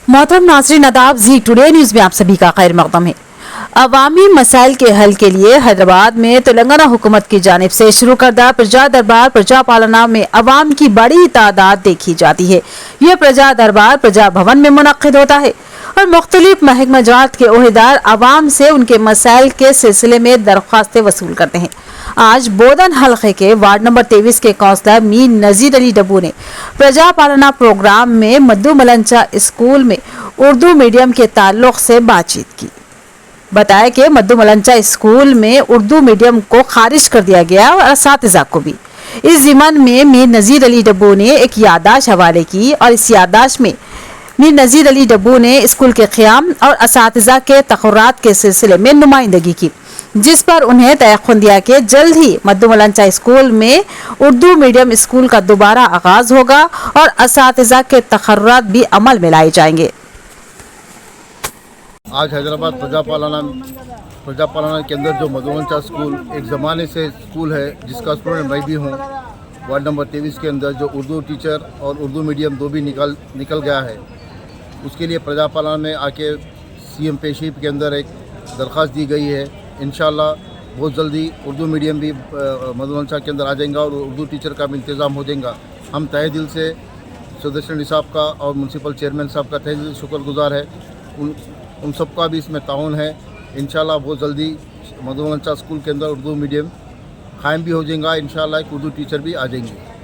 मोहतरम नाज़रीन आदाब, जी टुडे न्यूज़ में आप सभी का खैर मकदम है। अवामी मसाइल के हल के लिए हैदराबाद में तेलंगाना हुकूमत की जानिब से शुरू करदा प्रजा दरबार प्रजा पालना में अवाम की बड़ी तादाद देखी जाती है। यह प्रजा दरबार प्रजा भवन में मुनक्किद होता है और मुख्तलिफ महकमा जात के ओहदेदार अवाम से उनके मसाइल के सिलसिले में दरख्वास्तें वसूल करते हैं। आज बोधन हल्के के वार्ड नंबर 23 के काउंसलर मीर नजीर अली डब्बू ने प्रजा पालना प्रोग्राम में मद्दू मलंचा स्कूल में उर्दू मीडियम के ताल्लुक से बातचीत की। बताया कि मद्दू मलंचा स्कूल में उर्दू मीडियम को खारिज कर दिया गया और असातिज़ा को भी। इस ज़िमन में मीर नजीर अली डब्बू ने एक याददाश्त हवाले की और इस याददाश्त में मीर नजीर अली डब्बू ने स्कूल के क़याम और असातिज़ा के तक़र्रुरात के सिलसिले में नुमाइंदगी की, जिस पर उन्हें तयक़ुन दिया कि जल्द ही मद्दू मलंचा स्कूल में उर्दू मीडियम स्कूल का दोबारा आगाज़ होगा और असातिज़ा के तक़र्रुरात भी अमल में लाए जाएंगे। आज हैदराबाद प्रजा पालना के अंदर जो मद्दू मलंचा स्कूल एक ज़माने से स्कूल है, जिसका स्टूडेंट मैं भी हूँ, वार्ड नंबर 23 के अंदर जो उर्दू टीचर और उर्दू मीडियम दो भी निकल गया है, उसके लिए प्रजा पालना में आके सीएम पेशी के अंदर एक दरख्वास्त दी गई है। इंशाल्लाह बहुत जल्दी उर्दू मीडियम भी मद्दू मलंचा के अंदर आ जाएगा और उर्दू टीचर का भी इंतज़ाम हो जाएगा। हम तहे दिल से सदस्य निसाब का और म्यूनसिपल चेयरमैन साहब का तहे दिल शुक्रगुजार है। उन सबका भी इसमें ताउन है। इंशाल्लाह बहुत जल्दी मद्दू मलंचा स्कूल के अंदर उर्दू मीडियम कायम भी हो जाएगा। इंशाल्लाह एक उर्दू टीचर भी आ जाएंगे।